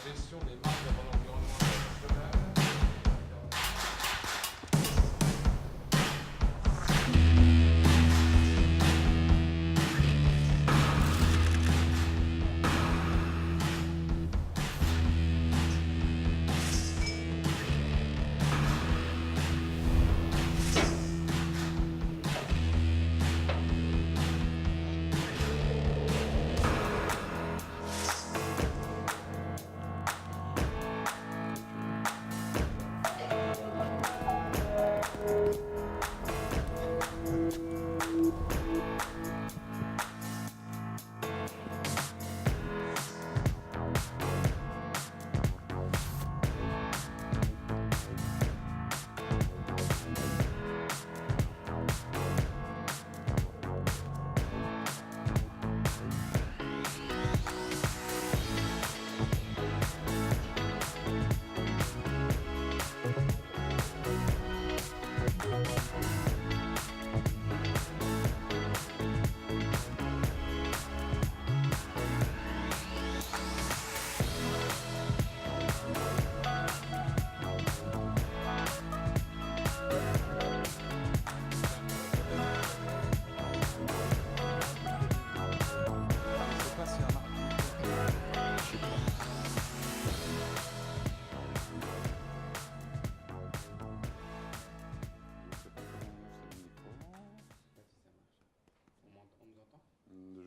gestion des marques avant l'environnement international.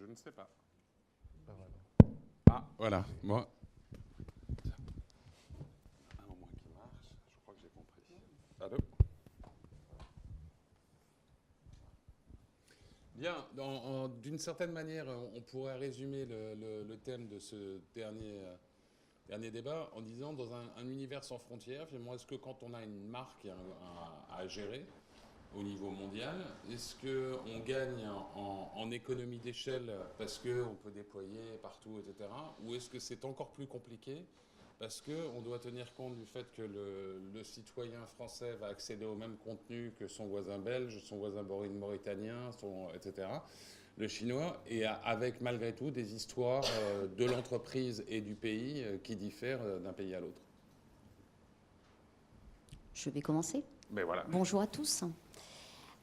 Je ne sais pas. Pas vraiment. Ah, voilà. Bon. Un au moins qui marche. Je crois que j'ai compris. Allô? Bien. D'une certaine manière, on pourrait résumer le thème de ce dernier débat en disant, dans un univers sans frontières, finalement, est-ce que quand on a une marque à gérer au niveau mondial, est-ce qu'on gagne en économie d'échelle parce qu'on peut déployer partout, etc. Ou est-ce que c'est encore plus compliqué parce qu'on doit tenir compte du fait que le citoyen français va accéder au même contenu que son voisin belge, son voisin mauritanien, etc., le chinois, et avec malgré tout des histoires de l'entreprise et du pays qui diffèrent d'un pays à l'autre. Je vais commencer. Mais voilà. Bonjour à tous.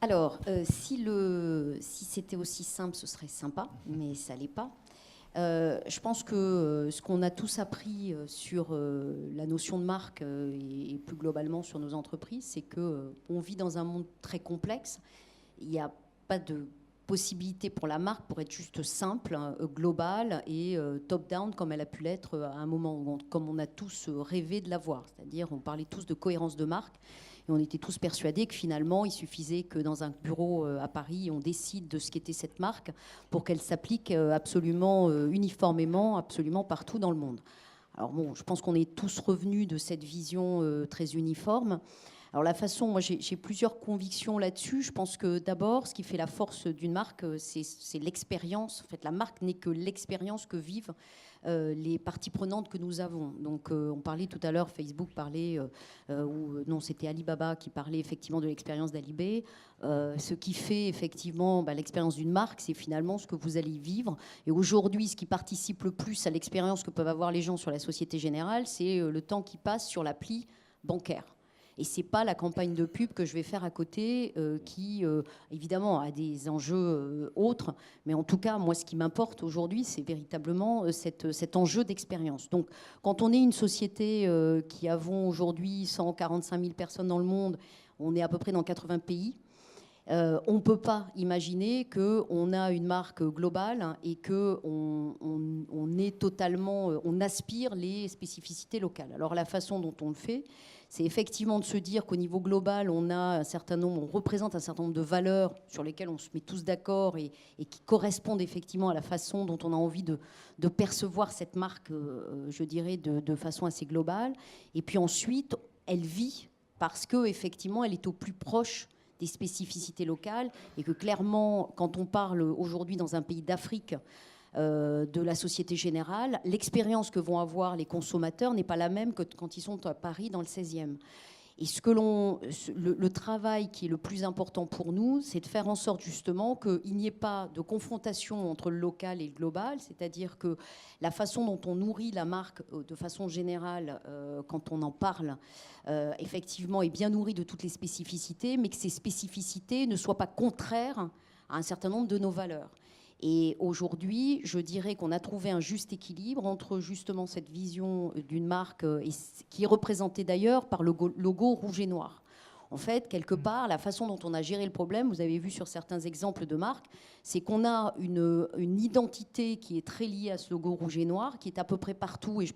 Alors, si c'était aussi simple, ce serait sympa, mais ça ne l'est pas. Je pense que ce qu'on a tous appris sur la notion de marque et plus globalement sur nos entreprises, c'est qu'on vit dans un monde très complexe. Il n'y a pas de possibilité pour la marque pour être juste simple, globale et top-down comme elle a pu l'être à un moment, comme on a tous rêvé de l'avoir. C'est-à-dire, on parlait tous de cohérence de marque. Et on était tous persuadés que finalement, il suffisait que dans un bureau à Paris, on décide de ce qu'était cette marque pour qu'elle s'applique absolument uniformément, absolument partout dans le monde. Alors bon, je pense qu'on est tous revenus de cette vision très uniforme. Alors la façon, moi j'ai plusieurs convictions là-dessus. Je pense que d'abord, ce qui fait la force d'une marque, c'est l'expérience. En fait, la marque n'est que l'expérience que vivent les parties prenantes que nous avons. Donc on parlait tout à l'heure, Facebook parlait, non c'était Alibaba qui parlait effectivement de l'expérience d'Alibé. Ce qui fait effectivement l'expérience d'une marque, c'est finalement ce que vous allez vivre. Et aujourd'hui, ce qui participe le plus à l'expérience que peuvent avoir les gens sur la Société Générale, c'est le temps qui passe sur l'appli bancaire. Et ce n'est pas la campagne de pub que je vais faire à côté qui, évidemment, a des enjeux autres. Mais en tout cas, moi, ce qui m'importe aujourd'hui, c'est véritablement cet enjeu d'expérience. Donc, quand on est une société qui avons aujourd'hui 145 000 personnes dans le monde, on est à peu près dans 80 pays. On ne peut pas imaginer qu'on a une marque globale et qu'on on aspire les spécificités locales. Alors, la façon dont on le fait, c'est effectivement de se dire qu'au niveau global, on représente un certain nombre de valeurs sur lesquelles on se met tous d'accord et qui correspondent effectivement à la façon dont on a envie de percevoir cette marque, je dirais, de façon assez globale. Et puis ensuite, elle vit parce qu'effectivement, elle est au plus proche des spécificités locales et que clairement, quand on parle aujourd'hui dans un pays d'Afrique, de la Société Générale, l'expérience que vont avoir les consommateurs n'est pas la même que quand ils sont à Paris dans le 16e. Et le travail qui est le plus important pour nous, c'est de faire en sorte justement qu'il n'y ait pas de confrontation entre le local et le global, c'est-à-dire que la façon dont on nourrit la marque de façon générale, quand on en parle, effectivement est bien nourrie de toutes les spécificités, mais que ces spécificités ne soient pas contraires à un certain nombre de nos valeurs. Et aujourd'hui, je dirais qu'on a trouvé un juste équilibre entre justement cette vision d'une marque qui est représentée d'ailleurs par le logo rouge et noir. En fait, quelque part, la façon dont on a géré le problème, vous avez vu sur certains exemples de marques, c'est qu'on a une identité qui est très liée à ce logo rouge et noir, qui est à peu près partout, et je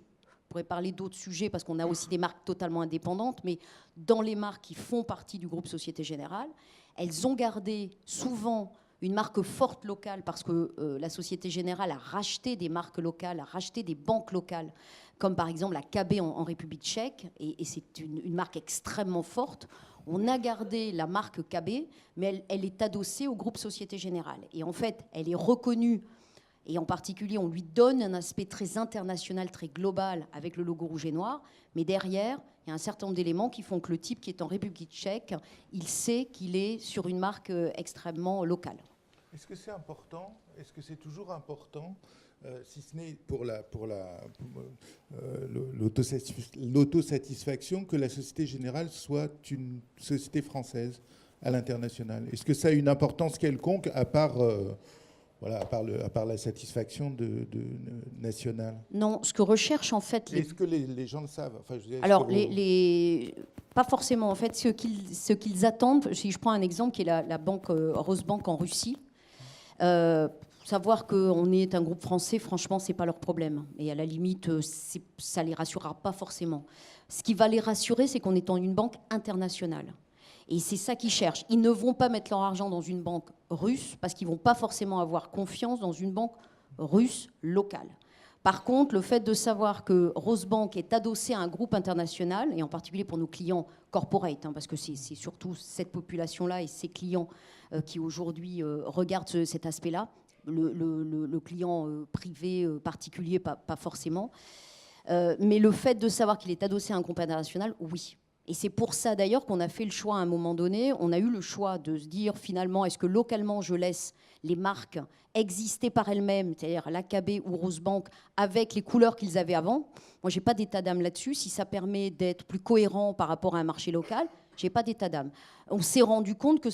pourrais parler d'autres sujets parce qu'on a aussi des marques totalement indépendantes, mais dans les marques qui font partie du groupe Société Générale, elles ont gardé souvent une marque forte locale parce que la Société Générale a racheté des marques locales, a racheté des banques locales, comme par exemple la KB en République tchèque, et c'est une marque extrêmement forte. On a gardé la marque KB, mais elle est adossée au groupe Société Générale. Et en fait, elle est reconnue, et en particulier, on lui donne un aspect très international, très global, avec le logo rouge et noir, mais derrière, il y a un certain nombre d'éléments qui font que le type qui est en République tchèque, il sait qu'il est sur une marque extrêmement locale. Est-ce que c'est important? Est-ce que c'est toujours important, si ce n'est pour l'autosatisfaction, que la Société Générale soit une société française à l'international? Est-ce que ça a une importance quelconque à part la satisfaction nationale? Non, ce que recherchent en fait... Est-ce que les gens le savent? Enfin, je veux dire, alors, pas forcément. En fait, ce qu'ils attendent, si je prends un exemple qui est la banque Rosbank en Russie, savoir qu'on est un groupe français, franchement, c'est pas leur problème. Et à la limite, ça les rassurera pas forcément. Ce qui va les rassurer, c'est qu'on est en une banque internationale. Et c'est ça qu'ils cherchent. Ils ne vont pas mettre leur argent dans une banque russe parce qu'ils vont pas forcément avoir confiance dans une banque russe locale. Par contre, le fait de savoir que Rosebank est adossé à un groupe international, et en particulier pour nos clients corporate, parce que c'est surtout cette population-là et ces clients qui aujourd'hui regardent cet aspect-là, le client privé, particulier, pas forcément. Mais le fait de savoir qu'il est adossé à un groupe international, oui. Et c'est pour ça d'ailleurs qu'on a fait le choix à un moment donné, on a eu le choix de se dire finalement, est-ce que localement je laisse les marques exister par elles-mêmes, c'est-à-dire l'AKB ou Rosebank, avec les couleurs qu'ils avaient avant. Moi, je n'ai pas d'état d'âme là-dessus. Si ça permet d'être plus cohérent par rapport à un marché local, je n'ai pas d'état d'âme. On s'est rendu compte que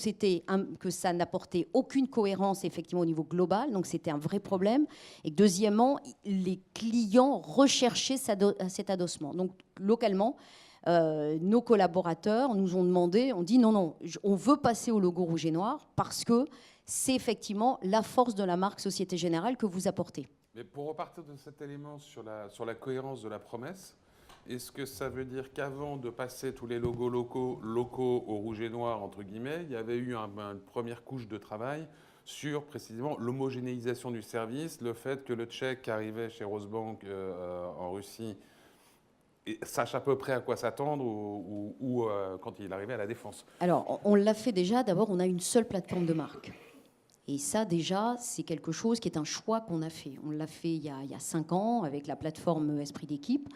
ça n'apportait aucune cohérence effectivement au niveau global, donc c'était un vrai problème. Et deuxièmement, les clients recherchaient cet adossement. Donc localement, nos collaborateurs nous ont demandé, on dit non, on veut passer au logo rouge et noir parce que c'est effectivement la force de la marque Société Générale que vous apportez. Mais pour repartir de cet élément sur la cohérence de la promesse, est-ce que ça veut dire qu'avant de passer tous les logos locaux au rouge et noir, entre guillemets, il y avait eu une première couche de travail sur précisément l'homogénéisation du service, le fait que le Tchèque arrivait chez Rosebank en Russie et sache à peu près à quoi s'attendre ou quand il arrivait à la Défense? Alors, on l'a fait déjà. D'abord, on a une seule plateforme de marque. Et ça, déjà, c'est quelque chose qui est un choix qu'on a fait. On l'a fait il y a 5 ans avec la plateforme Esprit d'équipe.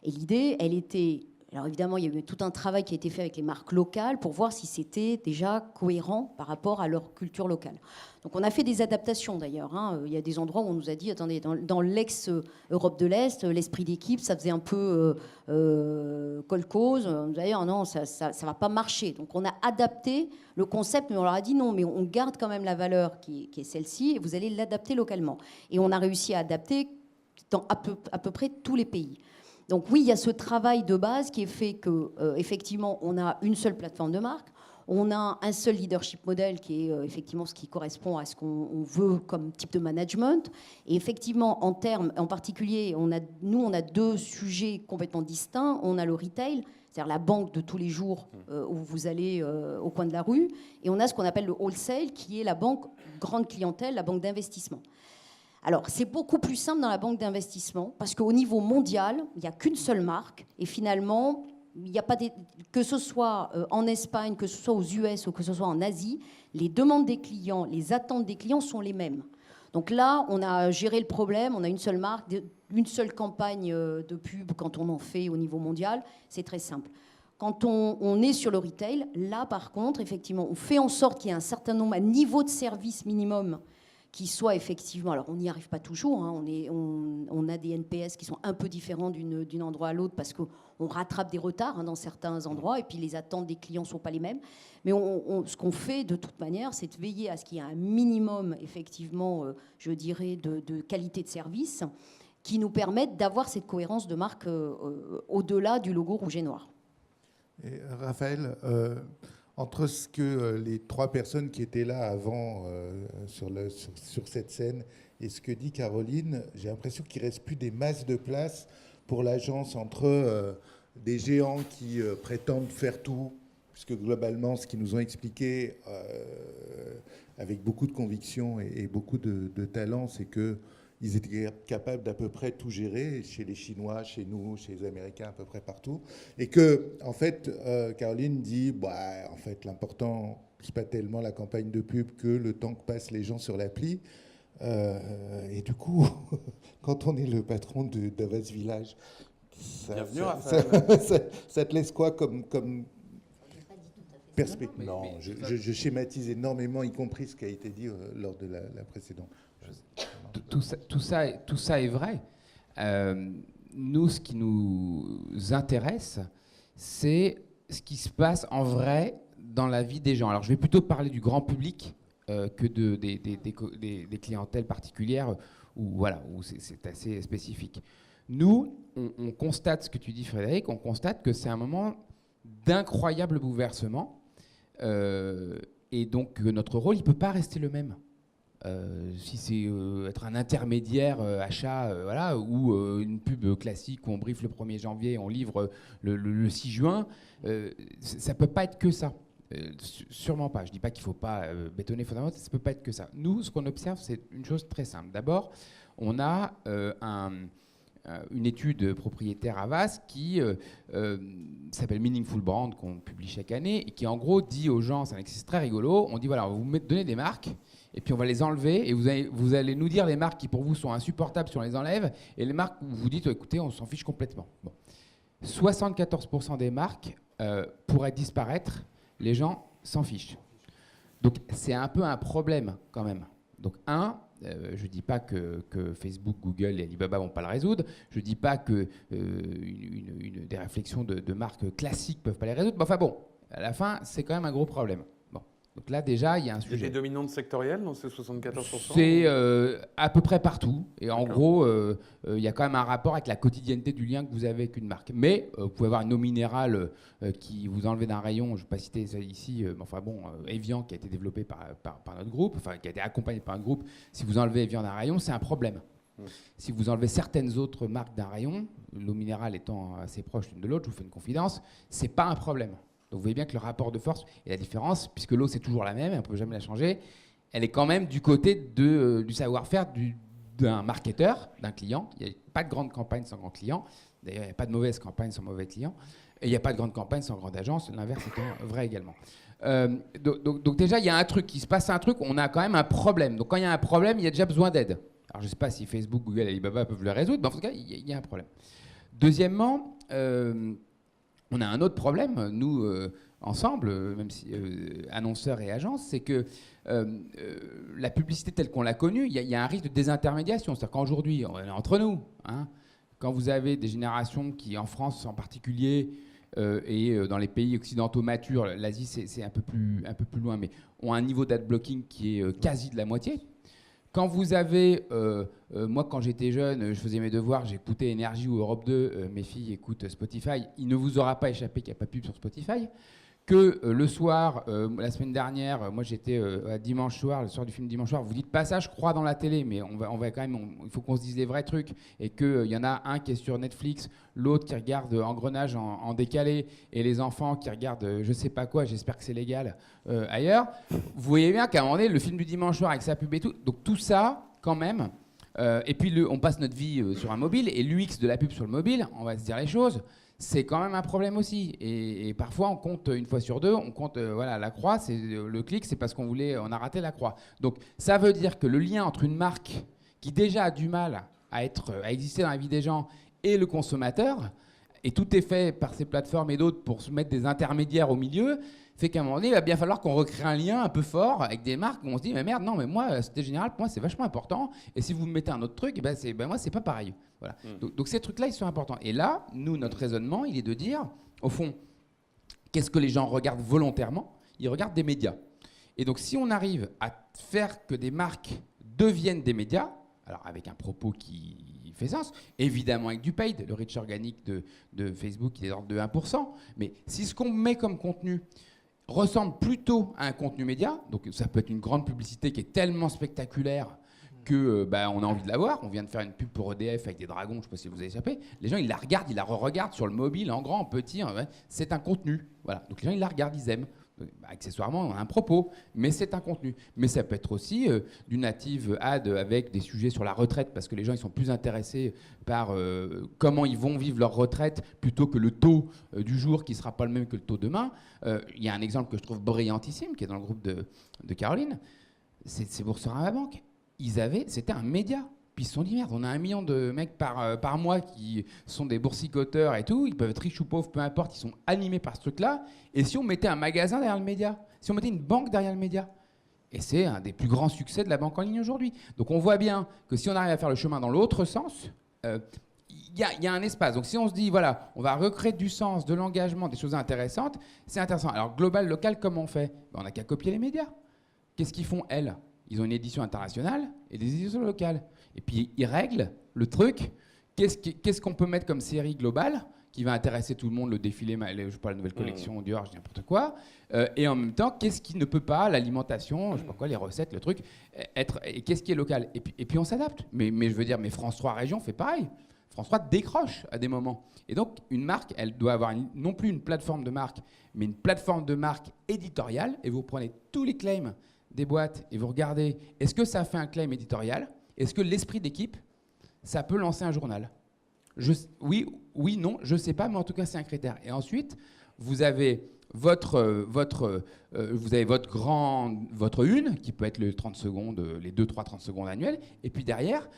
Et l'idée, elle était... Alors évidemment, il y a eu tout un travail qui a été fait avec les marques locales pour voir si c'était déjà cohérent par rapport à leur culture locale. Donc on a fait des adaptations d'ailleurs. Il y a des endroits où on nous a dit, attendez, dans l'ex-Europe de l'Est, l'esprit d'équipe, ça faisait un peu kolkhoz. D'ailleurs, non, ça ne va pas marcher. Donc on a adapté le concept, mais on leur a dit non, mais on garde quand même la valeur qui est celle-ci et vous allez l'adapter localement. Et on a réussi à adapter dans à peu près tous les pays. Donc oui, il y a ce travail de base qui est fait que effectivement, on a une seule plateforme de marque, on a un seul leadership model qui est effectivement ce qui correspond à ce qu'on veut comme type de management. Et effectivement, en particulier, on a 2 sujets complètement distincts. On a le retail, c'est-à-dire la banque de tous les jours où vous allez au coin de la rue, et on a ce qu'on appelle le wholesale, qui est la banque grande clientèle, la banque d'investissement. Alors, c'est beaucoup plus simple dans la banque d'investissement parce qu'au niveau mondial, il n'y a qu'une seule marque et finalement, il n'y a pas que ce soit en Espagne, que ce soit aux US ou que ce soit en Asie, les demandes des clients, les attentes des clients sont les mêmes. Donc là, on a géré le problème, on a une seule marque, une seule campagne de pub quand on en fait au niveau mondial, c'est très simple. Quand on est sur le retail, là, par contre, effectivement, on fait en sorte qu'il y ait un certain nombre, un niveau de service minimum qui soit effectivement... Alors, on n'y arrive pas toujours. Hein, on a des NPS qui sont un peu différents d'un endroit à l'autre parce qu'on rattrape des retards dans certains endroits et puis les attentes des clients ne sont pas les mêmes. Mais ce qu'on fait, de toute manière, c'est de veiller à ce qu'il y ait un minimum, effectivement, je dirais, de qualité de service qui nous permette d'avoir cette cohérence de marque au-delà du logo rouge et noir. Et Raphaël, entre ce que les 3 personnes qui étaient là avant sur cette scène et ce que dit Caroline, j'ai l'impression qu'il ne reste plus des masses de place pour l'agence entre des géants qui prétendent faire tout, puisque globalement, ce qu'ils nous ont expliqué avec beaucoup de conviction et beaucoup de talent, c'est que ils étaient capables d'à peu près tout gérer, chez les Chinois, chez nous, chez les Américains, à peu près partout. Et que, en fait, Caroline dit, en fait, l'important, c'est pas tellement la campagne de pub que le temps que passent les gens sur l'appli. Et du coup, quand on est le patron d'Avas Village, ça te laisse quoi comme perspective? Non, je schématise énormément, y compris ce qui a été dit lors de la précédente. Tout ça est vrai. Nous, ce qui nous intéresse, c'est ce qui se passe en vrai dans la vie des gens. Alors, je vais plutôt parler du grand public que des clientèles particulières où c'est assez spécifique. Nous, on constate ce que tu dis, Frédéric, on constate que c'est un moment d'incroyable bouleversement et donc notre rôle, il ne peut pas rester le même. Si c'est être un intermédiaire achat ou une pub classique où on briefe le 1er janvier, on livre le 6 juin, ça ne peut pas être que ça. Sûrement pas. Je ne dis pas qu'il ne faut pas bétonner fondamentalement, ça ne peut pas être que ça. Nous, ce qu'on observe, c'est une chose très simple. D'abord, on a une étude propriétaire Havas qui s'appelle Meaningful Brand, qu'on publie chaque année, et qui en gros dit aux gens, c'est un exercice très rigolo, on dit voilà, on va vous donner des marques, et puis on va les enlever, et vous allez nous dire les marques qui pour vous sont insupportables si on les enlève, et les marques où vous dites écoutez, on s'en fiche complètement. Bon. 74% des marques pourraient disparaître, les gens s'en fichent. Donc c'est un peu un problème quand même. Donc je ne dis pas que Facebook, Google et Alibaba ne vont pas le résoudre. Je ne dis pas que des réflexions de marques classiques ne peuvent pas les résoudre. Mais enfin bon, à la fin, c'est quand même un gros problème. Bon. Donc là, déjà, il y a un sujet. Il y a des dominantes sectorielles dans ces 74%? C'est à peu près partout. Et en gros, il y a quand même un rapport avec la quotidienneté du lien que vous avez avec une marque. Mais vous pouvez avoir une eau minérale qui vous enlevez d'un rayon, je ne vais pas citer ça ici, Evian qui a été développé par notre groupe, enfin qui a été accompagné par un groupe. Si vous enlevez Evian d'un rayon, c'est un problème. Si vous enlevez certaines autres marques d'un rayon, l'eau minérale étant assez proche l'une de l'autre, je vous fais une confidence, ce n'est pas un problème. Donc vous voyez bien que le rapport de force et la différence, puisque l'eau c'est toujours la même, et on ne peut jamais la changer, elle est quand même du côté du savoir-faire d'un marketeur, d'un client. Il n'y a pas de grande campagne sans grand client. D'ailleurs, il n'y a pas de mauvaise campagne sans mauvais client. Et il n'y a pas de grande campagne sans grande agence. L'inverse étant vrai également. Donc déjà, il y a un truc, il se passe un truc, on a quand même un problème. Donc quand il y a un problème, il y a déjà besoin d'aide. Alors je ne sais pas si Facebook, Google, Alibaba peuvent le résoudre, mais en tout cas, il y a un problème. Deuxièmement, on a un autre problème, nous, ensemble, même si annonceurs et agences, c'est que la publicité telle qu'on l'a connue, il y a un risque de désintermédiation. C'est-à-dire qu'aujourd'hui, on est entre nous. Hein, quand vous avez des générations qui, en France en particulier, et dans les pays occidentaux matures, l'Asie c'est un peu plus loin, mais ont un niveau d'adblocking qui est quasi de la moitié. Quand vous avez, moi quand j'étais jeune, je faisais mes devoirs, j'écoutais Énergie ou Europe 2, mes filles écoutent Spotify, il ne vous aura pas échappé qu'il n'y a pas de pub sur Spotify, que le soir, la semaine dernière, moi j'étais à Dimanche soir, le soir du film Dimanche soir, vous dites pas ça, je crois, dans la télé, mais on va quand même, il faut qu'on se dise les vrais trucs, et qu'il y en a un qui est sur Netflix, l'autre qui regarde Engrenage en décalé, et les enfants qui regardent je sais pas quoi, j'espère que c'est légal, ailleurs. Vous voyez bien qu'à un moment donné, le film du Dimanche soir avec sa pub et tout, donc tout ça, quand même, et puis on passe notre vie sur un mobile, et l'UX de la pub sur le mobile, on va se dire les choses, c'est quand même un problème aussi. Et parfois, on compte une fois sur deux, on compte la croix, c'est le clic, c'est parce on a raté la croix. Donc, ça veut dire que le lien entre une marque qui déjà a du mal à exister dans la vie des gens et le consommateur, et tout est fait par ces plateformes et d'autres pour se mettre des intermédiaires au milieu, fait qu'à un moment donné, il va bien falloir qu'on recrée un lien un peu fort avec des marques où on se dit mais merde, non, mais moi, Société Générale, pour moi, c'est vachement important. Et si vous me mettez un autre truc, moi, c'est pas pareil. Voilà. Donc ces trucs-là, ils sont importants. Et là, nous, notre raisonnement, il est de dire, au fond, qu'est-ce que les gens regardent volontairement? Ils regardent des médias. Et donc, si on arrive à faire que des marques deviennent des médias, alors avec un propos qui fait sens, évidemment avec du paid, le reach organique de Facebook, il est d'ordre de 1%, mais si ce qu'on met comme contenu ressemble plutôt à un contenu média, donc ça peut être une grande publicité qui est tellement spectaculaire que on a envie de la voir. On vient de faire une pub pour EDF avec des dragons, je ne sais pas si vous avez échappé. Les gens, ils la regardent, ils la re-regardent sur le mobile, en grand, en petit. C'est un contenu. Voilà. Donc les gens, ils la regardent, ils aiment. Accessoirement, on a un propos, mais c'est un contenu. Mais ça peut être aussi du native ad avec des sujets sur la retraite, parce que les gens ils sont plus intéressés par comment ils vont vivre leur retraite plutôt que le taux du jour qui ne sera pas le même que le taux demain. Il y a un exemple que je trouve brillantissime, qui est dans le groupe de Caroline, c'est Boursorama Banque. C'était un média. Puis ils se sont dit, merde, on a 1 million de mecs par mois qui sont des boursicoteurs et tout, ils peuvent être riches ou pauvres, peu importe, ils sont animés par ce truc-là. Et si on mettait un magasin derrière le média? Si on mettait une banque derrière le média? Et c'est un des plus grands succès de la banque en ligne aujourd'hui. Donc on voit bien que si on arrive à faire le chemin dans l'autre sens, il y a un espace. Donc si on se dit, voilà, on va recréer du sens, de l'engagement, des choses intéressantes, c'est intéressant. Alors global, local, comment on fait? On n'a qu'à copier les médias. Qu'est-ce qu'ils font, elles? Ils ont une édition internationale et des éditions locales. Et puis, ils règlent le truc. Qu'est-ce qu'on peut mettre comme série globale qui va intéresser tout le monde, le défilé, je sais pas, la nouvelle collection Dior, je dis n'importe quoi. Et en même temps, qu'est-ce qui ne peut pas, l'alimentation, je sais pas quoi, les recettes, le truc, et qu'est-ce qui est local? Et puis, on s'adapte. Mais je veux dire, mais France 3 Région fait pareil. France 3 décroche à des moments. Et donc, une marque, elle doit avoir non plus une plateforme de marque, mais une plateforme de marque éditoriale. Et vous prenez tous les claims des boîtes et vous regardez, est-ce que ça fait un claim éditorial? Est-ce que l'esprit d'équipe, ça peut lancer un journal? Oui, non, je ne sais pas, mais en tout cas, c'est un critère. Et ensuite, vous avez votre une, qui peut être les 30 secondes, les 2-3 30 secondes annuelles, et puis derrière,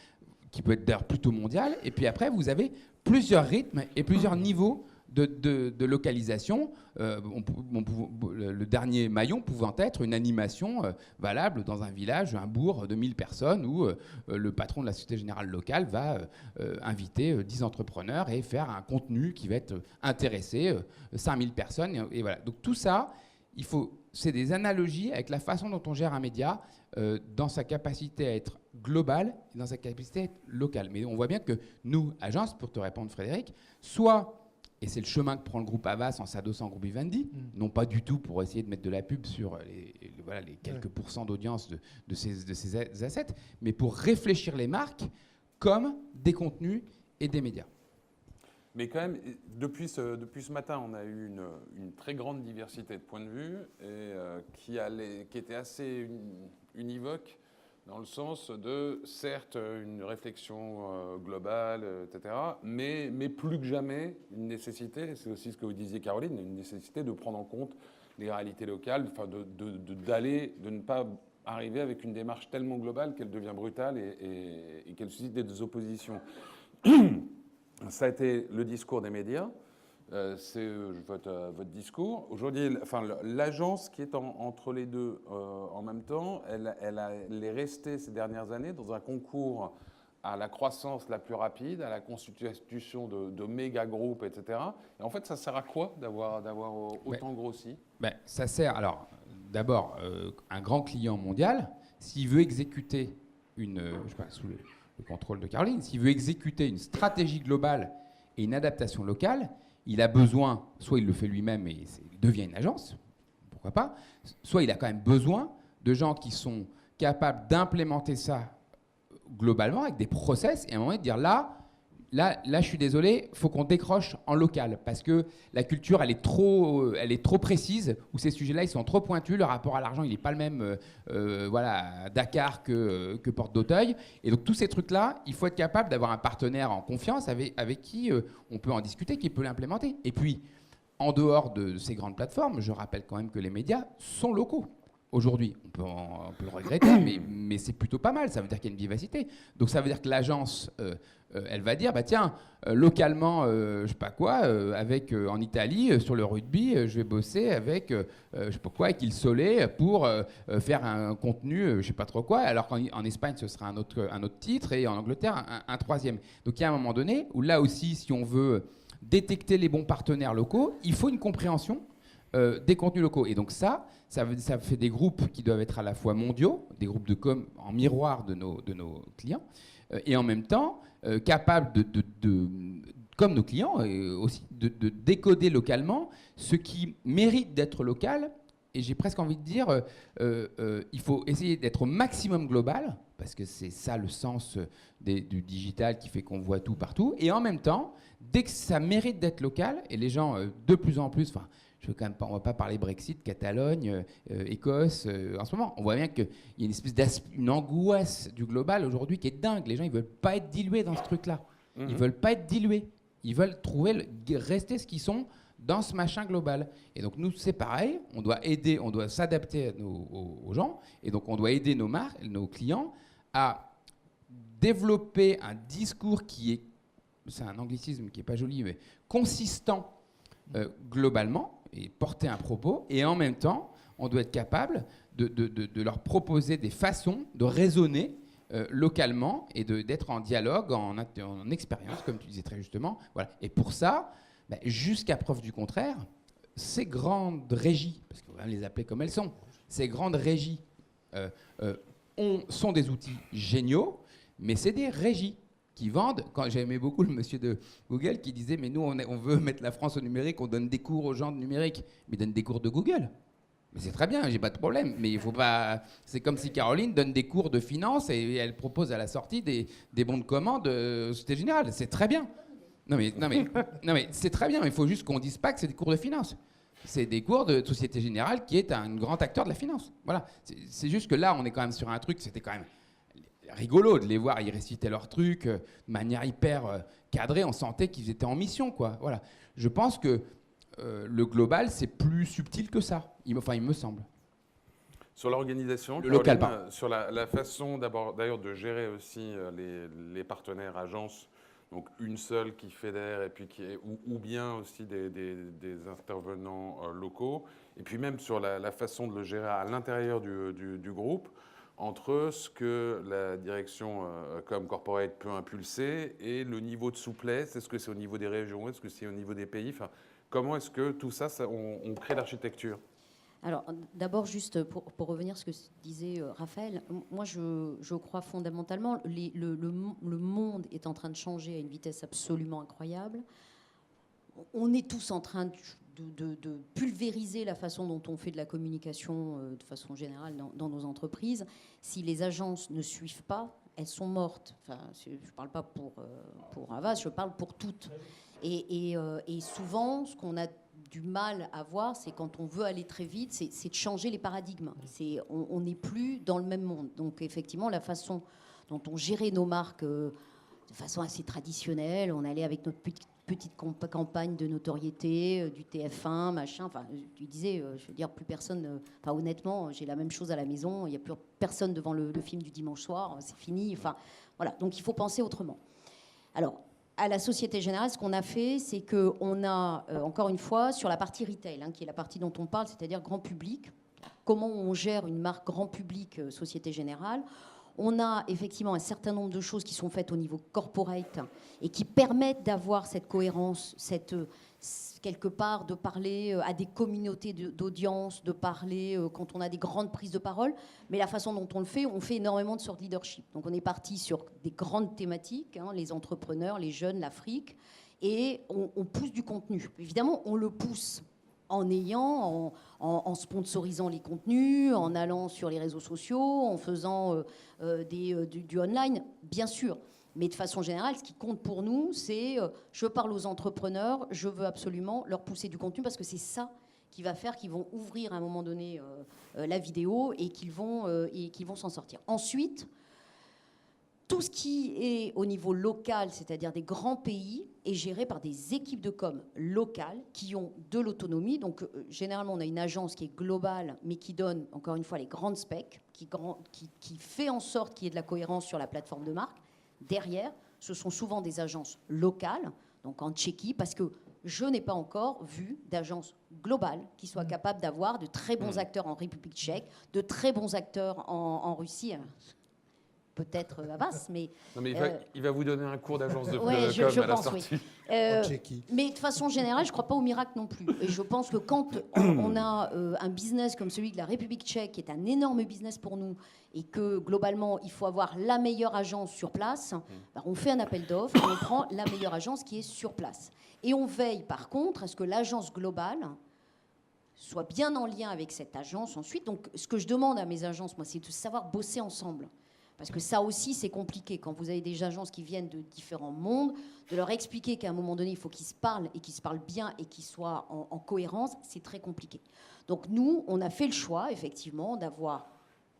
qui peut être d'ailleurs plutôt mondial, et puis après, vous avez plusieurs rythmes et plusieurs niveaux de localisation, le dernier maillon pouvant être une animation valable dans un village, un bourg de 1000 personnes où le patron de la Société Générale locale va inviter 10 entrepreneurs et faire un contenu qui va être intéressé 5000 personnes. Et voilà. Donc tout ça, c'est des analogies avec la façon dont on gère un média dans sa capacité à être globale et dans sa capacité à être locale. Mais on voit bien que nous, agence, pour te répondre Frédéric, soit... Et c'est le chemin que prend le groupe Havas en s'adossant au groupe Vivendi, non pas du tout pour essayer de mettre de la pub sur les quelques pourcents d'audience de ces assets, mais pour réfléchir les marques comme des contenus et des médias. Mais quand même, depuis ce matin, on a eu une très grande diversité de points de vue et qui était assez univoque dans le sens de, certes, une réflexion globale, etc., mais plus que jamais, une nécessité, c'est aussi ce que vous disiez Caroline, une nécessité de prendre en compte les réalités locales, enfin de ne pas arriver avec une démarche tellement globale qu'elle devient brutale et qu'elle suscite des oppositions. Ça a été le discours des médias. C'est votre discours. Aujourd'hui, l'agence qui est entre les deux en même temps, elle est restée ces dernières années dans un concours à la croissance la plus rapide, à la constitution de méga groupes, etc. Et en fait, ça sert à quoi d'avoir autant grossi? Ça sert, alors, d'abord, un grand client mondial, s'il veut exécuter je sais pas, sous le contrôle de Caroline, s'il veut exécuter une stratégie globale et une adaptation locale, il a besoin, soit il le fait lui-même et il devient une agence, pourquoi pas, soit il a quand même besoin de gens qui sont capables d'implémenter ça globalement avec des process et à un moment de dire là, je suis désolé, il faut qu'on décroche en local parce que la culture, elle est trop précise, où ces sujets-là, ils sont trop pointus, le rapport à l'argent, il n'est pas le même à Dakar que Porte d'Auteuil. Et donc, tous ces trucs-là, il faut être capable d'avoir un partenaire en confiance avec qui on peut en discuter, qui peut l'implémenter. Et puis, en dehors de ces grandes plateformes, je rappelle quand même que les médias sont locaux. aujourd'hui. On peut le regretter, mais c'est plutôt pas mal. Ça veut dire qu'il y a une vivacité. Donc ça veut dire que l'agence, elle va dire, bah tiens, localement, je sais pas quoi, en Italie, sur le rugby, je vais bosser avec, je sais pas quoi, avec Il Sole pour faire un contenu, je sais pas trop quoi. Alors qu'en Espagne, ce sera un autre titre, et en Angleterre, un troisième. Donc il y a un moment donné où là aussi, si on veut détecter les bons partenaires locaux, il faut une compréhension des contenus locaux. Et donc ça fait des groupes qui doivent être à la fois mondiaux, des groupes de com en miroir de nos clients, et en même temps capables comme nos clients, aussi de décoder localement ce qui mérite d'être local. Et j'ai presque envie de dire, il faut essayer d'être au maximum global, parce que c'est ça le sens du digital qui fait qu'on voit tout partout. Et en même temps, dès que ça mérite d'être local, et les gens de plus en plus, enfin, je veux quand même pas, on va pas parler Brexit, Catalogne, Écosse, en ce moment. On voit bien qu'il y a une espèce une angoisse du global aujourd'hui qui est dingue. Les gens, ils veulent pas être dilués dans ce truc-là. Ils veulent pas être dilués. Ils veulent rester ce qu'ils sont dans ce machin global. Et donc nous, c'est pareil. On doit aider, on doit s'adapter aux gens. Et donc on doit aider nos clients à développer un discours qui est, c'est un anglicisme qui est pas joli, mais consistant globalement, et porter un propos, et en même temps, on doit être capable de leur proposer des façons de raisonner localement et d'être en dialogue, en expérience, comme tu disais très justement. Voilà. Et pour ça, jusqu'à preuve du contraire, ces grandes régies, parce qu'on va les appeler comme elles sont, ces grandes régies sont des outils géniaux, mais c'est des régies qui vendent. Quand j'aimais beaucoup le monsieur de Google qui disait, mais nous, on veut mettre la France au numérique, on donne des cours aux gens de numérique, mais ils donnent des cours de Google. Mais c'est très bien, j'ai pas de problème. Mais il faut pas. C'est comme si Caroline donne des cours de finance et elle propose à la sortie des bons de commande Société Générale. C'est très bien. Non mais c'est très bien. Mais il faut juste qu'on dise pas que c'est des cours de finance. C'est des cours de Société Générale qui est un grand acteur de la finance. Voilà. C'est juste que là, on est quand même sur un truc. C'était quand même rigolo de les voir, ils récitaient leurs trucs de manière hyper cadrée, on sentait qu'ils étaient en mission, quoi. Voilà. Je pense que le global, c'est plus subtil que ça, il me semble. Sur l'organisation, le local, sur la façon d'ailleurs de gérer aussi les partenaires agences, donc une seule qui fédère, et puis ou bien aussi des intervenants locaux, et puis même sur la façon de le gérer à l'intérieur du groupe, entre ce que la direction comme corporate peut impulser et le niveau de souplesse. Est-ce que c'est au niveau des régions? Est-ce que c'est au niveau des pays? Enfin, comment est-ce que tout ça, on crée l'architecture? Alors, d'abord, juste pour revenir à ce que disait Raphaël, moi, je crois fondamentalement, le monde est en train de changer à une vitesse absolument incroyable. On est tous en train de pulvériser la façon dont on fait de la communication de façon générale dans nos entreprises. Si les agences ne suivent pas, elles sont mortes. Enfin, je ne parle pas pour Havas, je parle pour toutes. Et souvent, ce qu'on a du mal à voir, c'est quand on veut aller très vite, c'est de changer les paradigmes. On n'est plus dans le même monde. Donc effectivement, la façon dont on gérait nos marques de façon assez traditionnelle, on allait avec notre petite campagne de notoriété, du TF1, machin. Enfin, tu disais, je veux dire, plus personne. Enfin, honnêtement, j'ai la même chose à la maison. Il n'y a plus personne devant le film du dimanche soir. C'est fini. Enfin, voilà. Donc, il faut penser autrement. Alors, à la Société Générale, ce qu'on a fait, c'est qu'on a, encore une fois, sur la partie retail, qui est la partie dont on parle, c'est-à-dire grand public, comment on gère une marque grand public Société Générale. On a effectivement un certain nombre de choses qui sont faites au niveau corporate et qui permettent d'avoir cette cohérence, quelque part de parler à des communautés d'audience, de parler quand on a des grandes prises de parole. Mais la façon dont on le fait, on fait énormément de sortes de leadership. Donc on est parti sur des grandes thématiques, les entrepreneurs, les jeunes, l'Afrique, et on pousse du contenu. Évidemment, on le pousse en sponsorisant les contenus, en allant sur les réseaux sociaux, en faisant du online, bien sûr. Mais de façon générale, ce qui compte pour nous, c'est je parle aux entrepreneurs, je veux absolument leur pousser du contenu parce que c'est ça qui va faire qu'ils vont ouvrir à un moment donné la vidéo et qu'ils vont s'en sortir. Ensuite, Tout ce qui est au niveau local, c'est-à-dire des grands pays, est géré par des équipes de com locales qui ont de l'autonomie. Donc, généralement, on a une agence qui est globale, mais qui donne, encore une fois, les grandes specs, qui fait en sorte qu'il y ait de la cohérence sur la plateforme de marque. Derrière, ce sont souvent des agences locales, donc en Tchéquie, parce que je n'ai pas encore vu d'agence globale qui soit capable d'avoir de très bons acteurs en République tchèque, de très bons acteurs en Russie. Peut-être Havas, mais... Non, mais il va vous donner un cours d'agence de Ouais, com je à la pense, sortie. En Tchéquie. Mais de façon générale, je ne crois pas au miracle non plus. Et je pense que quand on a un business comme celui de la République tchèque, qui est un énorme business pour nous, et que globalement, il faut avoir la meilleure agence sur place, ben, on fait un appel d'offres et on prend la meilleure agence qui est sur place. Et on veille par contre à ce que l'agence globale soit bien en lien avec cette agence ensuite. Donc ce que je demande à mes agences, moi, c'est de savoir bosser ensemble. Parce que ça aussi, c'est compliqué. Quand vous avez des agences qui viennent de différents mondes, de leur expliquer qu'à un moment donné, il faut qu'ils se parlent et qu'ils se parlent bien et qu'ils soient en cohérence, c'est très compliqué. Donc nous, on a fait le choix, effectivement, d'avoir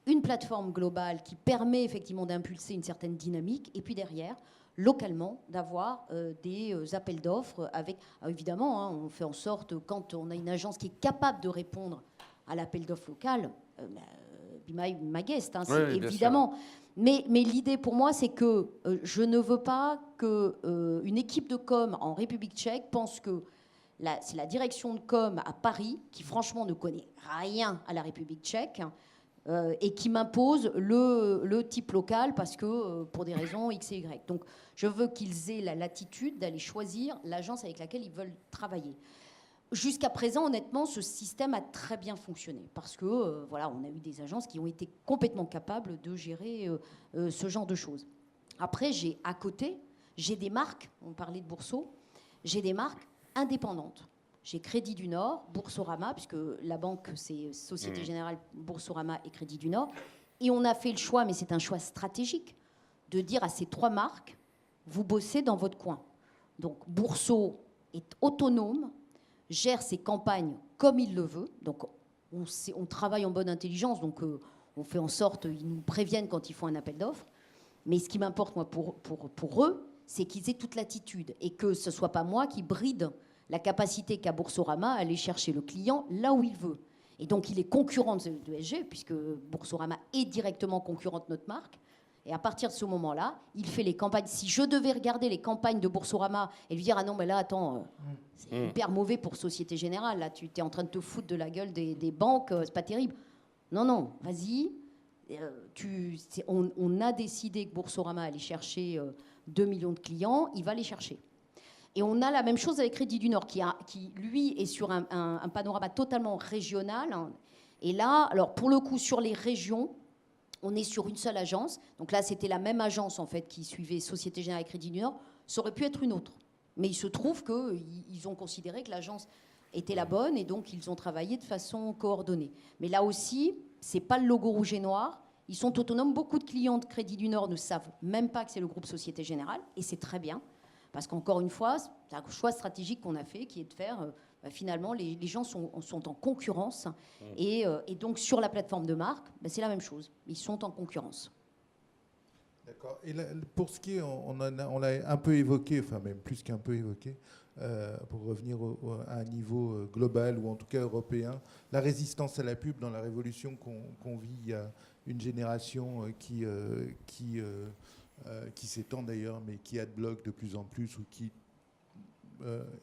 une plateforme globale qui permet effectivement d'impulser une certaine dynamique. Et puis derrière, localement, d'avoir des appels d'offres avec... évidemment, hein, on fait en sorte, quand on a une agence qui est capable de répondre à l'appel d'offres local, be my guest, hein, c'est évidemment... Mais l'idée pour moi, c'est que je ne veux pas qu'une équipe de com en République tchèque pense que c'est la direction de com à Paris, qui franchement ne connaît rien à la République tchèque, et qui m'impose le type local parce que pour des raisons X et Y. Donc je veux qu'ils aient la latitude d'aller choisir l'agence avec laquelle ils veulent travailler. Jusqu'à présent, honnêtement, ce système a très bien fonctionné parce que voilà, on a eu des agences qui ont été complètement capables de gérer ce genre de choses. Après, à côté, j'ai des marques, on parlait de Bourso, j'ai des marques indépendantes. J'ai Crédit du Nord, Boursorama, puisque la banque, c'est Société Générale, Boursorama et Crédit du Nord. Et on a fait le choix, mais c'est un choix stratégique, de dire à ces trois marques, vous bossez dans votre coin. Donc Bourso est autonome, gère ses campagnes comme il le veut. Donc, on travaille en bonne intelligence. Donc, on fait en sorte, ils nous préviennent quand ils font un appel d'offres. Mais ce qui m'importe, moi, pour eux, c'est qu'ils aient toute l'attitude et que ce ne soit pas moi qui bride la capacité qu'a Boursorama à aller chercher le client là où il veut. Et donc, il est concurrent de SG, puisque Boursorama est directement concurrent de notre marque. Et à partir de ce moment-là, il fait les campagnes. Si je devais regarder les campagnes de Boursorama et lui dire « Ah non, mais là, attends, c'est hyper mauvais pour Société Générale. Là, tu es en train de te foutre de la gueule des banques, c'est pas terrible. » Non, non, vas-y. On a décidé que Boursorama allait chercher 2 millions de clients. Il va les chercher. Et on a la même chose avec Crédit du Nord, qui lui, est sur un panorama totalement régional. Et là, alors pour le coup, sur les régions, on est sur une seule agence. Donc là, c'était la même agence, en fait, qui suivait Société Générale et Crédit du Nord. Ça aurait pu être une autre. Mais il se trouve qu'ils ont considéré que l'agence était la bonne et donc ils ont travaillé de façon coordonnée. Mais là aussi, ce n'est pas le logo rouge et noir. Ils sont autonomes. Beaucoup de clients de Crédit du Nord ne savent même pas que c'est le groupe Société Générale. Et c'est très bien. Parce qu'encore une fois, c'est un choix stratégique qu'on a fait qui est de faire... finalement, les gens sont en concurrence. Et donc, sur la plateforme de marque, c'est la même chose. Ils sont en concurrence. D'accord. Et là, pour ce qui est, on l'a un peu évoqué, enfin même plus qu'un peu évoqué, pour revenir à un niveau global ou en tout cas européen, la résistance à la pub dans la révolution qu'on vit, il y a une génération qui s'étend d'ailleurs, mais qui adbloque de plus en plus ou qui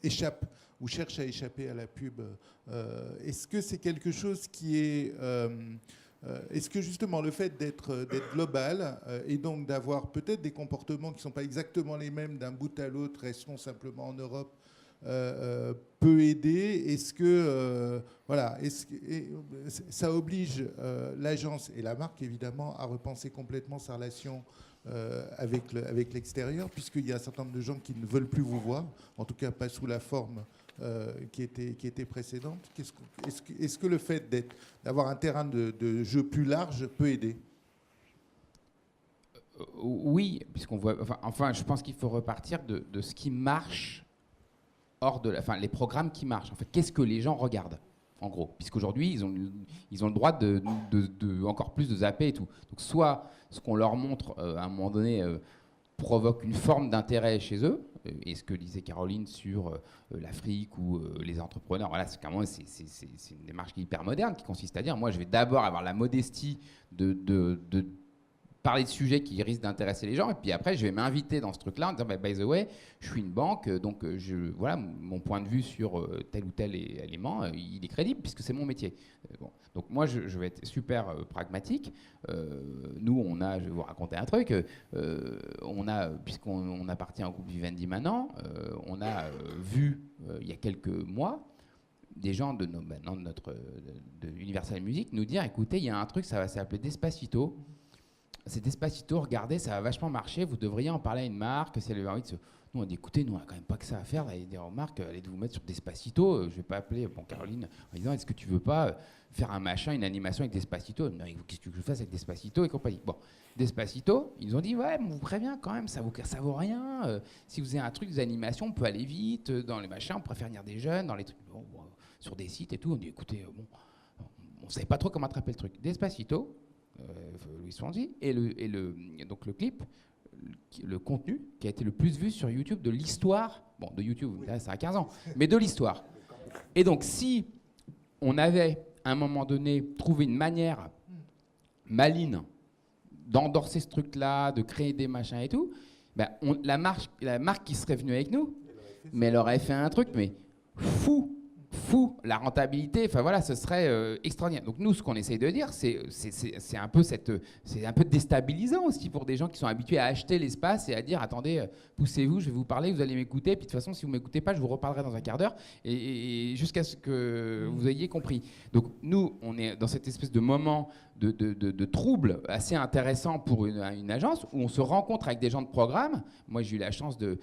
échappe ou cherche à échapper à la pub. Est-ce que c'est quelque chose qui est... est-ce que justement le fait d'être global et donc d'avoir peut-être des comportements qui ne sont pas exactement les mêmes d'un bout à l'autre, restons simplement en Europe, peut aider? Est-ce que ça oblige l'agence et la marque évidemment à repenser complètement sa relation avec l'extérieur, puisqu'il y a un certain nombre de gens qui ne veulent plus vous voir, en tout cas pas sous la forme qui était précédente? Est-ce que le fait d'avoir un terrain de jeu plus large peut aider? Oui, puisqu'on voit. Enfin, je pense qu'il faut repartir de ce qui marche hors de les programmes qui marchent. En fait, qu'est-ce que les gens regardent? en gros. Puisqu'aujourd'hui, ils ont le droit de encore plus de zapper et tout. Donc soit ce qu'on leur montre à un moment donné provoque une forme d'intérêt chez eux, et ce que disait Caroline sur l'Afrique ou les entrepreneurs, voilà, c'est une démarche qui est hyper moderne, qui consiste à dire, moi je vais d'abord avoir la modestie de parler de sujets qui risquent d'intéresser les gens, et puis après je vais m'inviter dans ce truc-là en disant, by the way, je suis une banque, donc voilà, mon point de vue sur tel ou tel élément, il est crédible puisque c'est mon métier. Bon. Donc moi je vais être super pragmatique. Nous je vais vous raconter un truc, puisqu'on appartient au groupe Vivendi maintenant, on a vu il y a quelques mois des gens de Universal Music nous dire, écoutez, il y a un truc, ça va s'appeler Despacito. C'est Despacito, regardez, ça va vachement marcher, vous devriez en parler à une marque, si elle avait envie de se... Nous, on dit, écoutez, nous, on n'a quand même pas que ça à faire, d'aller dire aux marques, allez vous mettre sur Despacito, je ne vais pas appeler Caroline en disant, est-ce que tu veux pas faire un machin, une animation avec Despacito? Elle me dit, qu'est-ce que tu veux que je fasse avec Despacito et compagnie? Bon, Despacito, ils nous ont dit, ouais, mais on vous prévient quand même, ça vaut rien, si vous avez un truc, des animations, on peut aller vite, dans les machins, on préfère venir des jeunes, dans les trucs, sur des sites et tout. On dit, écoutez, on ne savait pas trop comment attraper le truc. Despacito, Luis Fonsi, donc le clip, le contenu qui a été le plus vu sur YouTube de l'histoire, bon, de YouTube, là, ça a 15 ans, mais de l'histoire. Et donc, si on avait, à un moment donné, trouvé une manière maligne d'endorser ce truc-là, de créer des machins et tout, ben la marque qui serait venue avec nous, mais elle aurait fait un truc, mais fou, la rentabilité, enfin voilà, ce serait extraordinaire. Donc nous, ce qu'on essaye de dire, c'est un peu déstabilisant aussi pour des gens qui sont habitués à acheter l'espace et à dire, attendez, poussez-vous, je vais vous parler, vous allez m'écouter, puis de toute façon, si vous m'écoutez pas, je vous reparlerai dans un quart d'heure, et jusqu'à ce que vous ayez compris. Donc nous, on est dans cette espèce de moment de trouble assez intéressant pour une agence où on se rencontre avec des gens de programme. Moi, j'ai eu la chance de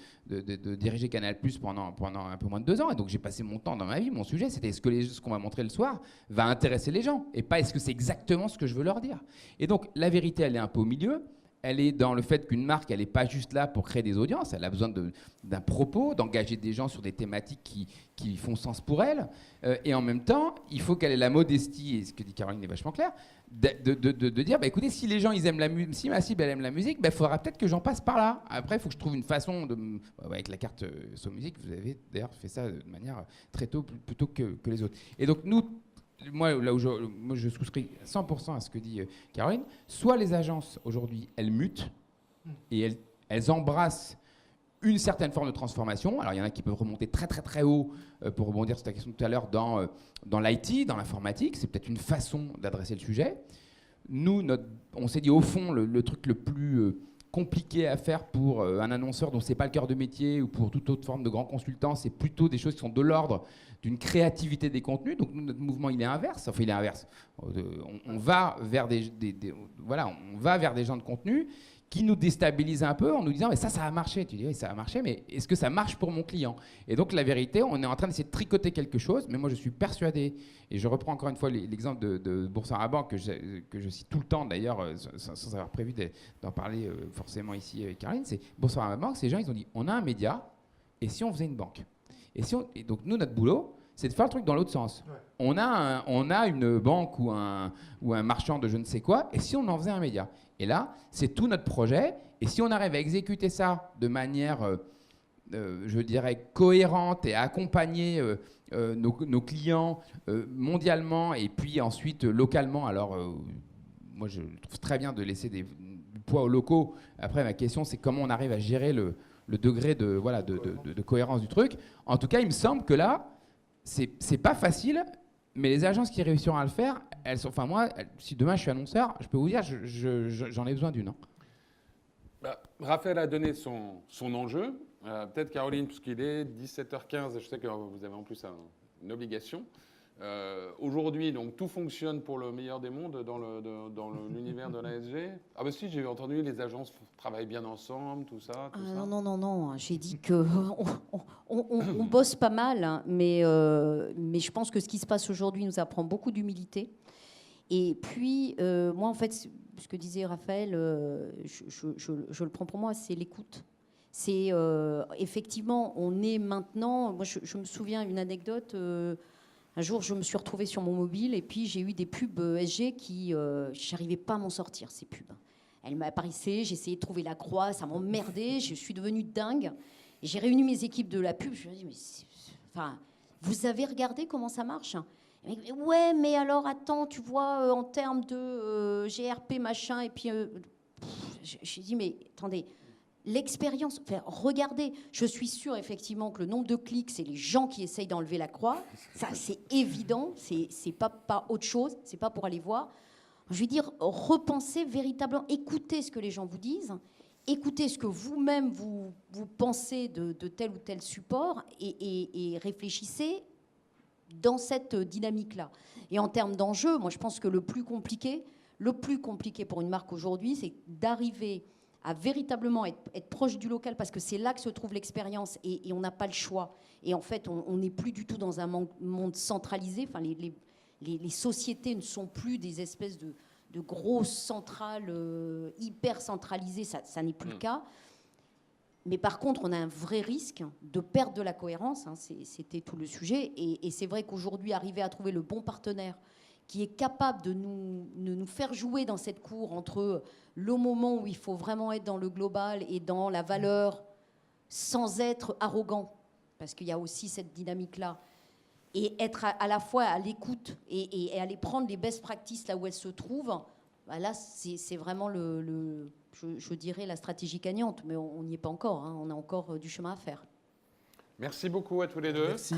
diriger Canal+ pendant un peu moins de 2 ans, et donc j'ai passé mon temps dans ma vie. Mon sujet, c'était ce qu'on va montrer le soir va intéresser les gens, et pas est-ce que c'est exactement ce que je veux leur dire. Et donc la vérité, elle est un peu au milieu. Elle est dans le fait qu'une marque, elle n'est pas juste là pour créer des audiences, elle a besoin d'un propos, d'engager des gens sur des thématiques qui font sens pour elle. Et en même temps, il faut qu'elle ait la modestie, et ce que dit Caroline est vachement clair, de dire, bah, écoutez, si les gens ils aiment la musique, si ma cible elle aime la musique, il faudra peut-être que j'en passe par là. Après, il faut que je trouve une façon avec la carte So Music, vous avez d'ailleurs fait ça de manière très tôt, plutôt que les autres. Et donc nous, moi, là où je souscris 100% à ce que dit Caroline, soit les agences aujourd'hui, elles mutent et elles embrassent une certaine forme de transformation. Alors il y en a qui peuvent remonter très très très haut, pour rebondir sur ta question tout à l'heure, dans l'IT, dans l'informatique. C'est peut-être une façon d'adresser le sujet. Nous, on s'est dit au fond, le truc le plus compliqué à faire pour un annonceur dont c'est pas le cœur de métier ou pour toute autre forme de grand consultant, c'est plutôt des choses qui sont de l'ordre d'une créativité des contenus. Donc nous, notre mouvement, il est inverse. Enfin, il est inverse. On va vers on va vers des gens de contenu qui nous déstabilisent un peu en nous disant mais ça a marché. Tu dis oui, ça a marché, mais est-ce que ça marche pour mon client? Et donc la vérité, on est en train d'essayer de tricoter quelque chose, mais moi je suis persuadé, et je reprends encore une fois l'exemple de Boursorama que je cite tout le temps d'ailleurs, sans avoir prévu d'en parler forcément ici avec Caroline, c'est Boursorama Banque. Ces gens, ils ont dit on a un média, et si on faisait une banque? Et donc nous, notre boulot, c'est de faire le truc dans l'autre sens. Ouais. On a une banque ou un marchand de je ne sais quoi, et si on en faisait un média? Et là, c'est tout notre projet, et si on arrive à exécuter ça de manière, je dirais, cohérente et à accompagner nos clients mondialement et puis ensuite localement, alors moi je trouve très bien de laisser du poids aux locaux. Après, ma question, c'est comment on arrive à gérer le degré de cohérence du truc. En tout cas, il me semble que là, c'est pas facile, mais les agences qui réussiront à le faire, elles sont. Enfin, moi, si demain je suis annonceur, je peux vous dire, j'en ai besoin d'une. Raphaël a donné son enjeu. Peut-être Caroline, puisqu'il est 17h15, je sais que vous avez en plus une obligation. Aujourd'hui, donc tout fonctionne pour le meilleur des mondes dans l'univers de l'ASG. Ah bah si, j'ai entendu les agences travaillent bien ensemble, tout ça. Non. J'ai dit que on bosse pas mal, hein, mais je pense que ce qui se passe aujourd'hui nous apprend beaucoup d'humilité. Et puis, moi, en fait, ce que disait Raphaël, je le prends pour moi, c'est l'écoute. C'est effectivement, on est maintenant. Moi, je me souviens d'une anecdote. Un jour, je me suis retrouvée sur mon mobile et puis j'ai eu des pubs SG qui... j'arrivais pas à m'en sortir, ces pubs. Elles m'apparaissaient, j'essayais de trouver la croix, ça m'emmerdait, je suis devenue dingue. Et j'ai réuni mes équipes de la pub, je me suis dit, enfin, vous avez regardé comment ça marche? Ouais, mais alors attends, tu vois, en termes de GRP, machin, et puis... j'ai dit, mais attendez, l'expérience, enfin, regardez, je suis sûre effectivement que le nombre de clics, c'est les gens qui essayent d'enlever la croix. Ça, c'est évident, c'est pas autre chose, c'est pas pour aller voir. Je veux dire, repensez véritablement, écoutez ce que les gens vous disent, écoutez ce que vous-même vous pensez de tel ou tel support et réfléchissez dans cette dynamique-là. Et en termes d'enjeux, moi je pense que le plus compliqué pour une marque aujourd'hui, c'est d'arriver à véritablement être proche du local, parce que c'est là que se trouve l'expérience et on n'a pas le choix. Et en fait, on n'est plus du tout dans un monde centralisé. Enfin, les sociétés ne sont plus des espèces de grosses centrales hyper centralisées, ça n'est plus le cas. Mais par contre, on a un vrai risque de perdre de la cohérence, hein, c'était tout le sujet. Et c'est vrai qu'aujourd'hui, arriver à trouver le bon partenaire qui est capable de nous faire jouer dans cette cour entre le moment où il faut vraiment être dans le global et dans la valeur sans être arrogant, parce qu'il y a aussi cette dynamique-là, et être à la fois à l'écoute et aller prendre les best practices là où elles se trouvent, bah là, c'est vraiment je dirais la stratégie gagnante, mais on n'y est pas encore, hein, on a encore du chemin à faire. Merci beaucoup à tous les deux. Merci.